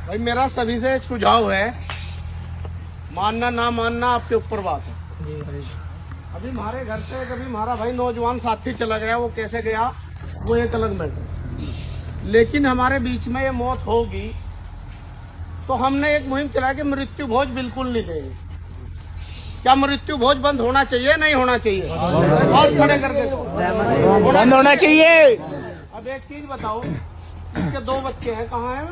भाई मेरा सभी से एक सुझाव है, मानना ना मानना आपके ऊपर बात है। अभी हमारे घर से कभी हमारा भाई नौजवान साथी चला गया, वो कैसे गया वो एक अलग मैटर, लेकिन हमारे बीच में ये मौत होगी तो हमने एक मुहिम चलाई कि मृत्यु भोज बिल्कुल नहीं देंगे। क्या मृत्यु भोज बंद होना चाहिए नहीं होना चाहिए? हाथ खड़े करके बंद होना चाहिए। अब एक चीज बताओ, इसके 2 बच्चे हैं, कहाँ हैं?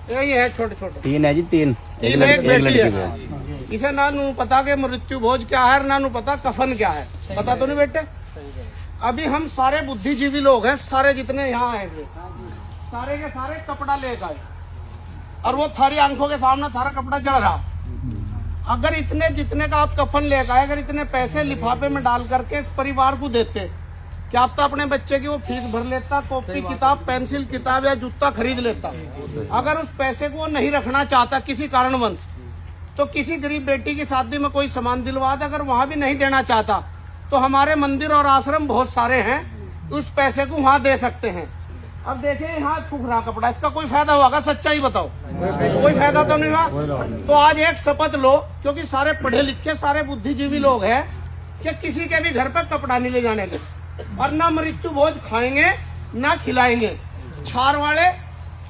यही है, छोटे छोटे 3 है जी, 3 एक बेटी है। इसे ना नू पता के मृत्यु भोज क्या है, ना नू पता कफन क्या है, पता तो नहीं बेटे। अभी हम सारे बुद्धिजीवी लोग हैं, सारे जितने यहाँ आए थे, सारे के सारे कपड़ा लेकर आए और वो थारी आंखों के सामने थारा कपड़ा जल रहा। अगर इतने जितने का आप कफन लेकर आए, अगर इतने पैसे लिफाफे में डाल करके इस परिवार को देते, क्या आप तो अपने बच्चे की वो फीस भर लेता, कॉपी किताब पेंसिल किताब या जूता खरीद लेता। अगर उस पैसे को वो नहीं रखना चाहता किसी कारणवश, तो किसी गरीब बेटी की शादी में कोई सामान दिलवा दे, अगर वहां भी नहीं देना चाहता तो हमारे मंदिर और आश्रम बहुत सारे हैं, उस पैसे को वहां दे सकते हैं। अब देखिए यहाँ फूक रहा कपड़ा, इसका कोई फायदा होगा? सच्चाई बताओ, कोई फायदा तो नहीं हुआ। तो आज एक शपथ लो, क्योंकि सारे पढ़े लिखे सारे बुद्धिजीवी लोग हैं, कि किसी के भी घर पर कपड़ा नहीं ले जाने के, और ना मृत्यु भोज खाएंगे ना खिलाएंगे। छार वाले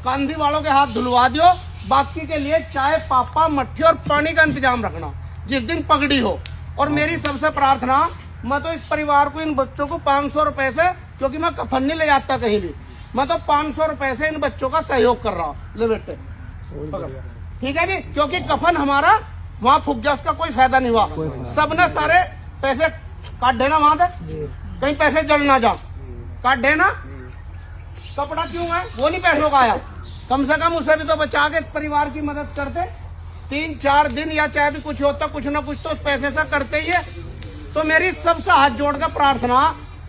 कांधी वालों के हाथ धुलवा दियो, बाकी के लिए चाय पापा मट्ठी और पानी का इंतजाम रखना जिस दिन पगड़ी हो। और मेरी सबसे प्रार्थना, मैं तो इस परिवार को, इन बच्चों को 500 रुपए से, क्योंकि मैं कफन नहीं ले जाता कहीं भी, मैं तो 500 रुपए से इन बच्चों का सहयोग कर रहा हूँ। ले बेटे, ठीक है जी, क्योंकि कफन हमारा वहाँ फूक गया, उसका कोई फायदा नहीं हुआ। सबने सारे पैसे काट देना वहां से, कहीं पैसे जल ना जा, काट देना। कपड़ा क्यों है? वो नहीं पैसों का आया, कम से कम उसे भी तो बचा के इस परिवार की मदद करते। 3-4 दिन या चाहे भी कुछ होता, कुछ ना कुछ तो उस पैसे से करते ही है। तो मेरी सबसे हाथ जोड़कर प्रार्थना,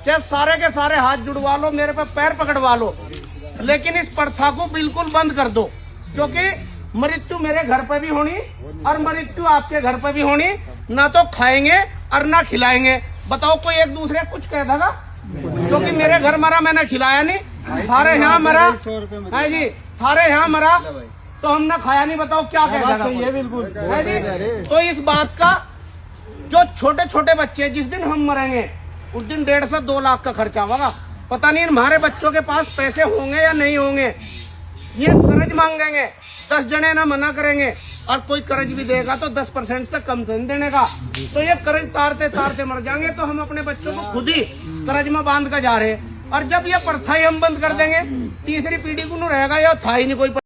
चाहे सारे के सारे हाथ जुड़वा लो, मेरे पे पैर पकड़वा लो, लेकिन इस प्रथा को बिल्कुल बंद कर दो। क्योंकि मृत्यु मेरे घर पे भी होनी और मृत्यु आपके घर पे भी होनी, ना तो खाएंगे और ना खिलाएंगे। बताओ कोई एक दूसरे कुछ कह देगा? क्योंकि मेरे घर मरा मैंने खिलाया नहीं, थारे यहाँ मरा है जी, थारे यहाँ मरा तो हमने खाया नहीं, बताओ क्या कह देगा? ये बिल्कुल है जी। तो इस बात का, जो छोटे छोटे बच्चे, जिस दिन हम मरेंगे उस दिन 1.5 से 2 लाख का खर्चा होगा। पता नहीं हमारे बच्चों के पास पैसे होंगे या नहीं होंगे। ये कर्ज मांगेंगे, 10 जने ना मना करेंगे, और कोई कर्ज भी देगा तो 10% से कम नहीं देने का। तो ये कर्ज तारते तारते मर जाएंगे। तो हम अपने बच्चों को खुद ही कर्ज में बांध कर जा रहे हैं। और जब ये प्रथा ही हम बंद कर देंगे, तीसरी पीढ़ी को नहीं रहेगा, या था ही नहीं कोई